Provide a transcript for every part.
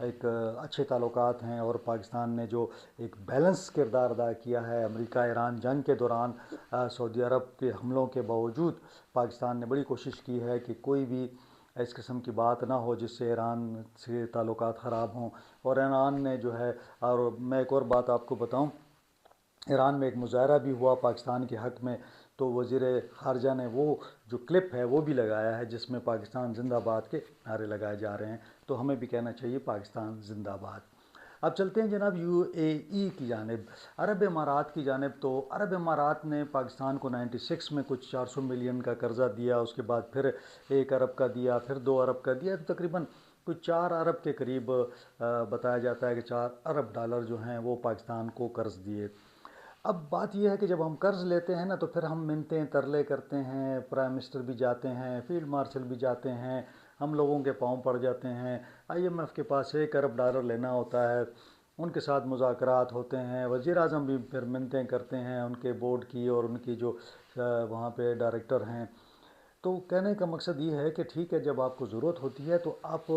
ایک اچھے تعلقات ہیں، اور پاکستان نے جو ایک بیلنس کردار ادا کیا ہے امریکہ ایران جنگ کے دوران، سعودی عرب کے حملوں کے باوجود پاکستان نے بڑی کوشش کی ہے کہ کوئی بھی اس قسم کی بات نہ ہو جس سے ایران سے تعلقات خراب ہوں۔ اور ایران نے جو ہے، اور میں ایک اور بات آپ کو بتاؤں، ایران میں ایک مظاہرہ بھی ہوا پاکستان کے حق میں، تو وزیر خارجہ نے وہ جو کلپ ہے وہ بھی لگایا ہے جس میں پاکستان زندہ باد کے نعرے لگائے جا رہے ہیں۔ تو ہمیں بھی کہنا چاہیے پاکستان زندہ باد۔ اب چلتے ہیں جناب یو اے ای کی جانب، عرب امارات کی جانب۔ تو عرب امارات نے پاکستان کو 96 میں کچھ 400 ملین کا قرضہ دیا، اس کے بعد پھر 1 ارب کا دیا، پھر 2 ارب کا دیا، تو تقریباً کچھ 4 ارب کے قریب بتایا جاتا ہے کہ 4 ارب ڈالر جو ہیں وہ پاکستان کو قرض دیے۔ اب بات یہ ہے کہ جب ہم قرض لیتے ہیں نا تو پھر ہم منتیں ترلے کرتے ہیں، پرائم منسٹر بھی جاتے ہیں، فیلڈ مارشل بھی جاتے ہیں، ہم لوگوں کے پاؤں پڑ جاتے ہیں۔ آئی ایم ایف کے پاس 1 ارب ڈالر لینا ہوتا ہے، ان کے ساتھ مذاکرات ہوتے ہیں، وزیر اعظم بھی پھر منتیں کرتے ہیں ان کے بورڈ کی اور ان کی جو وہاں پہ ڈائریکٹر ہیں۔ تو کہنے کا مقصد یہ ہے کہ ٹھیک ہے، جب آپ کو ضرورت ہوتی ہے تو آپ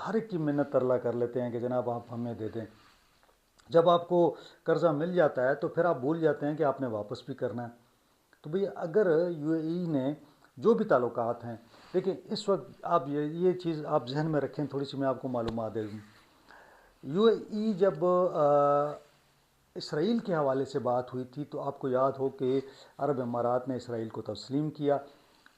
ہر ایک کی منت ترلا کر لیتے ہیں کہ جناب آپ ہمیں دے دیں۔ جب آپ کو قرضہ مل جاتا ہے تو پھر آپ بھول جاتے ہیں کہ آپ نے واپس بھی کرنا ہے۔ تو بھئی اگر یو اے ای نے جو بھی تعلقات ہیں، دیکھیں اس وقت آپ یہ چیز آپ ذہن میں رکھیں، تھوڑی سی میں آپ کو معلومات دے دوں۔ یو اے ای جب اسرائیل کے حوالے سے بات ہوئی تھی تو آپ کو یاد ہو کہ عرب امارات نے اسرائیل کو تسلیم کیا۔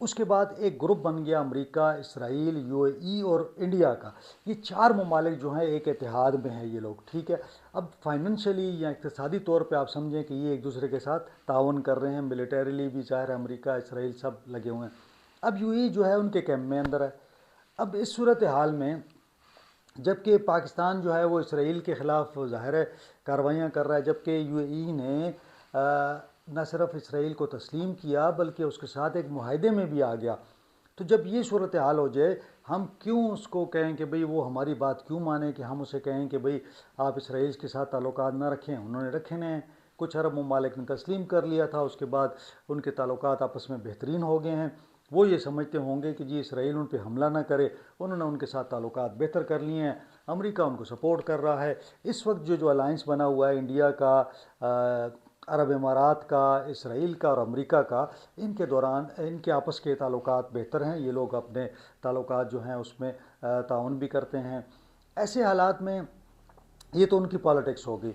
اس کے بعد ایک گروپ بن گیا امریکہ، اسرائیل، یو اے ای اور انڈیا کا۔ یہ 4 ممالک جو ہیں ایک اتحاد میں ہیں یہ لوگ، ٹھیک ہے۔ اب فائنینشلی یا اقتصادی طور پہ آپ سمجھیں کہ یہ ایک دوسرے کے ساتھ تعاون کر رہے ہیں، ملیٹریلی بھی ظاہر ہے امریکہ اسرائیل سب لگے ہوئے ہیں۔ اب یو اے ای جو ہے ان کے کیمپ میں اندر ہے۔ اب اس صورتحال میں جبکہ پاکستان جو ہے وہ اسرائیل کے خلاف ظاہر ہے کارروائیاں کر رہا ہے، جبکہ یو اے ای نے نہ صرف اسرائیل کو تسلیم کیا بلکہ اس کے ساتھ ایک معاہدے میں بھی آ گیا۔ تو جب یہ صورتحال ہو جائے، ہم کیوں اس کو کہیں کہ بھئی وہ ہماری بات کیوں مانیں، کہ ہم اسے کہیں کہ بھئی آپ اسرائیل کے ساتھ تعلقات نہ رکھیں؟ انہوں نے رکھے ہیں، کچھ عرب ممالک نے تسلیم کر لیا تھا، اس کے بعد ان کے تعلقات آپس میں بہترین ہو گئے ہیں۔ وہ یہ سمجھتے ہوں گے کہ جی اسرائیل ان پہ حملہ نہ کرے، انہوں نے ان کے ساتھ تعلقات بہتر کر لیے ہیں، امریکہ ان کو سپورٹ کر رہا ہے۔ اس وقت جو الائنس بنا ہوا ہے انڈیا کا، عرب امارات کا، اسرائیل کا اور امریکہ کا، ان کے دوران ان کے آپس کے تعلقات بہتر ہیں، یہ لوگ اپنے تعلقات جو ہیں اس میں تعاون بھی کرتے ہیں۔ ایسے حالات میں یہ تو ان کی پالیٹکس ہوگی۔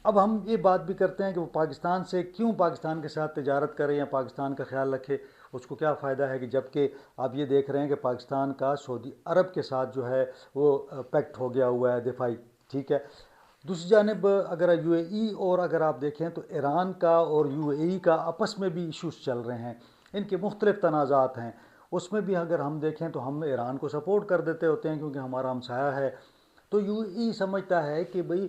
اب ہم یہ بات بھی کرتے ہیں کہ وہ پاکستان سے کیوں پاکستان کے ساتھ تجارت کرے یا پاکستان کا خیال رکھے، اس کو کیا فائدہ ہے، کہ جبکہ آپ یہ دیکھ رہے ہیں کہ پاکستان کا سعودی عرب کے ساتھ جو ہے وہ پیکٹ ہو گیا ہوا ہے دفاعی، ٹھیک ہے۔ دوسری جانب اگر یو اے ای اور اگر آپ دیکھیں تو ایران کا اور یو اے ای کا آپس میں بھی ایشوز چل رہے ہیں، ان کے مختلف تنازعات ہیں۔ اس میں بھی اگر ہم دیکھیں تو ہم ایران کو سپورٹ کر دیتے ہوتے ہیں کیونکہ ہمارا ہمسایہ ہے۔ تو یو اے ای سمجھتا ہے کہ بھئی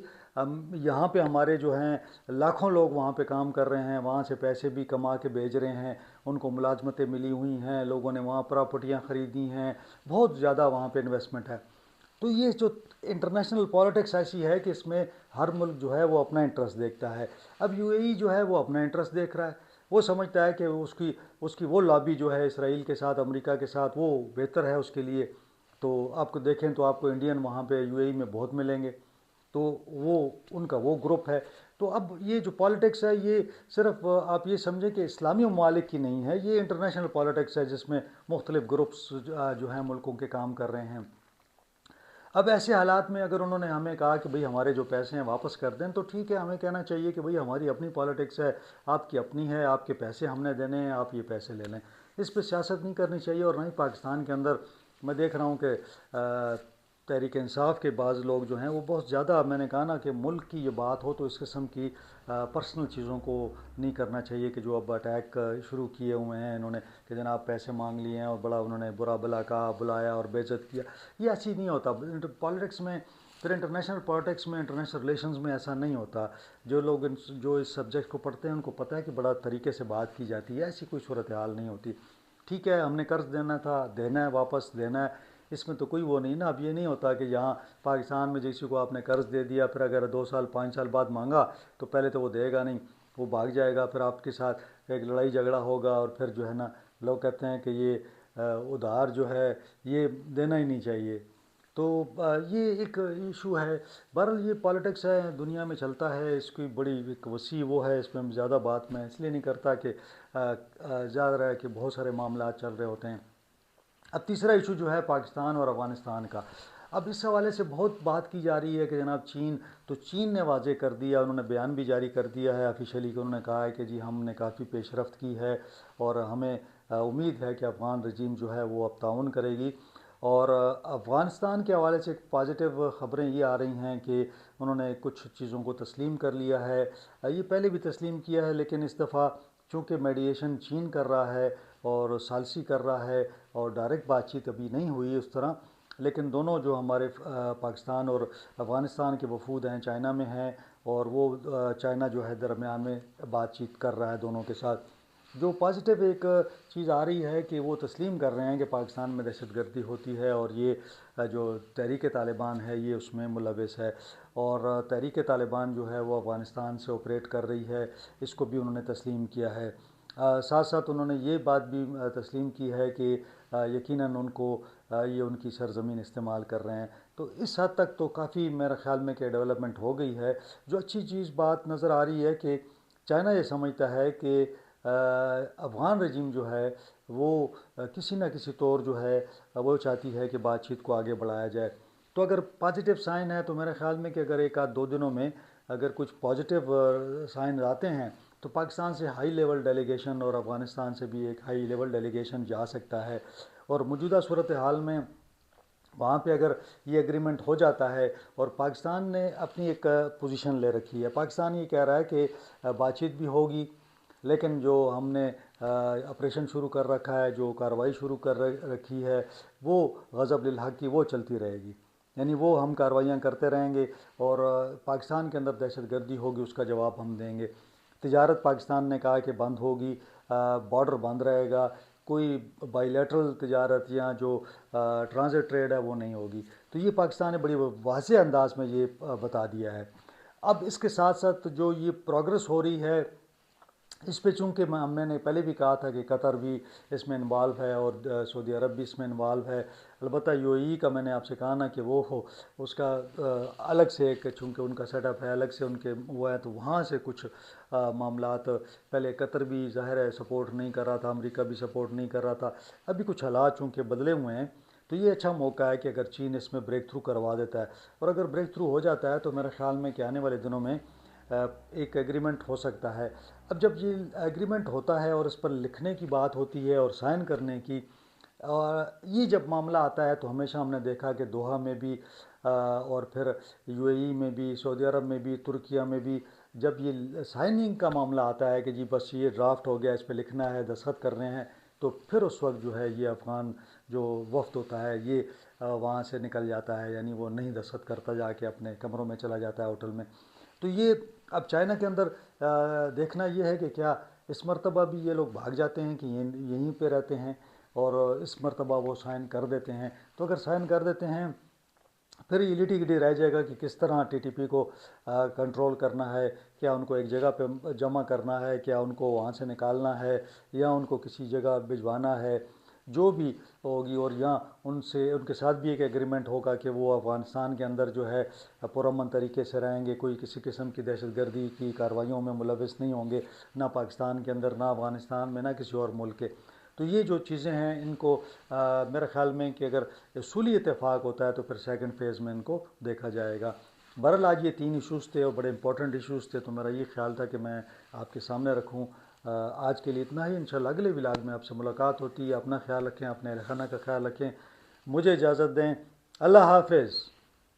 یہاں پہ ہمارے جو ہیں لاکھوں لوگ وہاں پہ کام کر رہے ہیں، وہاں سے پیسے بھی کما کے بھیج رہے ہیں، ان کو ملازمتیں ملی ہوئی ہیں، لوگوں نے وہاں پراپرٹیاں خریدی ہیں، بہت زیادہ وہاں پہ انویسٹمنٹ ہے۔ تو یہ جو انٹرنیشنل پالیٹکس ایسی ہے کہ اس میں ہر ملک جو ہے وہ اپنا انٹرسٹ دیکھتا ہے۔ اب یو اے ای جو ہے وہ اپنا انٹرسٹ دیکھ رہا ہے، وہ سمجھتا ہے کہ اس کی وہ لابی جو ہے اسرائیل کے ساتھ، امریکہ کے ساتھ، وہ بہتر ہے اس کے لیے۔ تو آپ کو دیکھیں تو آپ کو انڈین وہاں پہ یو اے ای میں بہت ملیں گے، تو وہ ان کا وہ گروپ ہے۔ تو اب یہ جو پالیٹکس ہے یہ صرف آپ یہ سمجھیں کہ اسلامی ممالک کی نہیں ہے، یہ انٹرنیشنل پالیٹکس ہے جس میں مختلف گروپس جو ہیں ملکوں کے کام کر رہے ہیں۔ اب ایسے حالات میں اگر انہوں نے ہمیں کہا کہ بھئی ہمارے جو پیسے ہیں واپس کر دیں، تو ٹھیک ہے، ہمیں کہنا چاہیے کہ بھئی ہماری اپنی پالیٹکس ہے، آپ کی اپنی ہے، آپ کے پیسے ہم نے دینے ہیں، آپ یہ پیسے لے لیں۔ اس پہ سیاست نہیں کرنی چاہیے، اور نہ ہی پاکستان کے اندر میں دیکھ رہا ہوں کہ تحریک انصاف کے بعض لوگ جو ہیں وہ بہت زیادہ، میں نے کہا نا کہ ملک کی یہ بات ہو تو اس قسم کی پرسنل چیزوں کو نہیں کرنا چاہیے، کہ جو اب اٹیک شروع کیے ہوئے ہیں انہوں نے، کہ جناب پیسے مانگ لیے ہیں اور بڑا انہوں نے برا بلا کہا، بلایا اور بے عزت کیا۔ یہ ایسی نہیں ہوتا پالیٹکس میں، پھر انٹرنیشنل پالیٹکس میں، انٹرنیشنل ریلیشنز میں ایسا نہیں ہوتا۔ جو لوگ جو اس سبجیکٹ کو پڑھتے ہیں ان کو پتہ ہے کہ بڑا طریقے سے بات کی جاتی ہے، ایسی کوئی صورتحال نہیں ہوتی۔ ٹھیک ہے، ہم نے قرض دینا تھا، دینا ہے، واپس دینا ہے، اس میں تو کوئی وہ نہیں نا۔ اب یہ نہیں ہوتا کہ یہاں پاکستان میں کسی کو آپ نے قرض دے دیا، پھر اگر 2 سال 5 سال بعد مانگا تو پہلے تو وہ دے گا نہیں، وہ بھاگ جائے گا، پھر آپ کے ساتھ ایک لڑائی جھگڑا ہوگا، اور پھر جو ہے نا لوگ کہتے ہیں کہ یہ ادھار جو ہے یہ دینا ہی نہیں چاہیے۔ تو یہ ایک ایشو ہے۔ بہرحال یہ پالیٹکس ہے، دنیا میں چلتا ہے، اس کی بڑی ایک وسیع وہ ہے، اس پہ ہم زیادہ بات میں اس لیے نہیں کرتا کہ زیادہ رہا ہے کہ بہت سارے معاملات چل رہے ہوتے ہیں۔ اب تیسرا ایشو جو ہے پاکستان اور افغانستان کا، اب اس حوالے سے بہت بات کی جا رہی ہے کہ جناب چین نے واضح کر دیا، انہوں نے بیان بھی جاری کر دیا ہے آفیشیلی کہ انہوں نے کہا ہے کہ جی ہم نے کافی پیش رفت کی ہے اور ہمیں امید ہے کہ افغان رجیم جو ہے وہ اب تعاون کرے گی۔ اور افغانستان کے حوالے سے پازیٹیو خبریں یہ آ رہی ہیں کہ انہوں نے کچھ چیزوں کو تسلیم کر لیا ہے، یہ پہلے بھی تسلیم کیا ہے لیکن اس دفعہ چونکہ میڈیشن چین کر رہا ہے اور ثالثی کر رہا ہے اور ڈائریکٹ بات چیت ابھی نہیں ہوئی اس طرح، لیکن دونوں جو ہمارے پاکستان اور افغانستان کے وفود ہیں چائنا میں ہیں، اور وہ چائنا جو ہے درمیان میں بات چیت کر رہا ہے دونوں کے ساتھ۔ جو پازیٹیو ایک چیز آ رہی ہے کہ وہ تسلیم کر رہے ہیں کہ پاکستان میں دہشت گردی ہوتی ہے اور یہ جو تحریک طالبان ہے یہ اس میں ملوث ہے، اور تحریک طالبان جو ہے وہ افغانستان سے آپریٹ کر رہی ہے، اس کو بھی انہوں نے تسلیم کیا ہے۔ ساتھ ساتھ انہوں نے یہ بات بھی تسلیم کی ہے کہ یقیناً ان کو یہ ان کی سرزمین استعمال کر رہے ہیں۔ تو اس حد تک تو کافی میرے خیال میں کہ ڈیولپمنٹ ہو گئی ہے۔ جو اچھی چیز بات نظر آ رہی ہے کہ چائنا یہ سمجھتا ہے کہ افغان رجیم جو ہے وہ کسی نہ کسی طور جو ہے وہ چاہتی ہے کہ بات چیت کو آگے بڑھایا جائے۔ تو اگر پازیٹیو سائن ہے تو میرے خیال میں کہ اگر ایک آدھ دو دنوں میں اگر کچھ پازیٹیو سائن آتے ہیں تو پاکستان سے ہائی لیول ڈیلیگیشن اور افغانستان سے بھی ایک ہائی لیول ڈیلیگیشن جا سکتا ہے، اور موجودہ صورتحال میں وہاں پہ اگر یہ اگریمنٹ ہو جاتا ہے اور پاکستان نے اپنی ایک پوزیشن لے رکھی ہے، پاکستان یہ کہہ رہا ہے کہ بات چیت بھی ہوگی لیکن جو ہم نے آپریشن شروع کر رکھا ہے، جو کارروائی شروع کر رکھی ہے وہ غضب للحق کی وہ چلتی رہے گی، یعنی وہ ہم کارروائیاں کرتے رہیں گے، اور پاکستان کے اندر دہشت گردی ہوگی اس کا جواب ہم دیں گے۔ تجارت پاکستان نے کہا کہ بند ہوگی، بارڈر بند رہے گا، کوئی بائی لیٹرل تجارت یا جو ٹرانزٹ ٹریڈ ہے وہ نہیں ہوگی۔ تو یہ پاکستان نے بڑی واضح انداز میں یہ بتا دیا ہے۔ اب اس کے ساتھ ساتھ جو یہ پروگرس ہو رہی ہے اس پہ، چونکہ میں نے پہلے بھی کہا تھا کہ قطر بھی اس میں انوالو ہے اور سعودی عرب بھی اس میں انوالو ہے، البتہ یو اے ای کا میں نے آپ سے کہا نا کہ وہ اس کا الگ سے ایک، چونکہ ان کا سیٹ اپ ہے الگ سے ان کے وہ ہے، تو وہاں سے کچھ معاملات، پہلے قطر بھی ظاہر ہے سپورٹ نہیں کر رہا تھا، امریکہ بھی سپورٹ نہیں کر رہا تھا، ابھی کچھ حالات چونکہ بدلے ہوئے ہیں، تو یہ اچھا موقع ہے کہ اگر چین اس میں بریک تھرو کروا دیتا ہے، اور اگر بریک تھرو ہو جاتا ہے تو میرے خیال میں کہ آنے والے دنوں میں ایک ایگریمنٹ ہو سکتا ہے۔ اب جب یہ ایگریمنٹ ہوتا ہے اور اس پر لکھنے کی بات ہوتی ہے اور سائن کرنے کی، اور یہ جب معاملہ آتا ہے تو ہمیشہ ہم نے دیکھا کہ دوحہ میں بھی اور پھر یو اے ای میں بھی، سعودی عرب میں بھی، ترکیہ میں بھی، جب یہ سائننگ کا معاملہ آتا ہے کہ جی بس یہ ڈرافٹ ہو گیا، اس پہ لکھنا ہے، دستخط کرنے ہیں، تو پھر اس وقت جو ہے یہ افغان جو وفد ہوتا ہے یہ وہاں سے نکل جاتا ہے، یعنی وہ نہیں دستخط کرتا، جا کے اپنے کمروں میں چلا جاتا ہے ہوٹل میں۔ تو یہ اب چائنا کے اندر دیکھنا یہ ہے کہ کیا اس مرتبہ بھی یہ لوگ بھاگ جاتے ہیں کہ یہیں پہ رہتے ہیں اور اس مرتبہ وہ سائن کر دیتے ہیں۔ تو اگر سائن کر دیتے ہیں پھر یہ لٹی گٹی رہ جائے گا کہ کس طرح ٹی ٹی پی کو کنٹرول کرنا ہے، کیا ان کو ایک جگہ پہ جمع کرنا ہے، کیا ان کو وہاں سے نکالنا ہے، یا ان کو کسی جگہ بھجوانا ہے، جو بھی ہوگی، اور یہاں ان کے ساتھ بھی ایک ایگریمنٹ ہوگا کہ وہ افغانستان کے اندر جو ہے پرامن طریقے سے رہیں گے، کوئی کسی قسم کی دہشت گردی کی کارروائیوں میں ملوث نہیں ہوں گے، نہ پاکستان کے اندر، نہ افغانستان میں، نہ کسی اور ملک کے۔ تو یہ جو چیزیں ہیں ان کو میرے خیال میں کہ اگر اصولی اتفاق ہوتا ہے تو پھر سیکنڈ فیز میں ان کو دیکھا جائے گا۔ بہرحال آج یہ 3 ایشوز تھے اور بڑے امپورٹنٹ ایشوز تھے، تو میرا یہ خیال تھا کہ میں آپ کے سامنے رکھوں۔ آج کے لیے اتنا ہی، انشاءاللہ اگلے ولاگ میں آپ سے ملاقات ہوتی ہے۔ اپنا خیال رکھیں، اپنے اہل خانہ کا خیال رکھیں، مجھے اجازت دیں، اللہ حافظ۔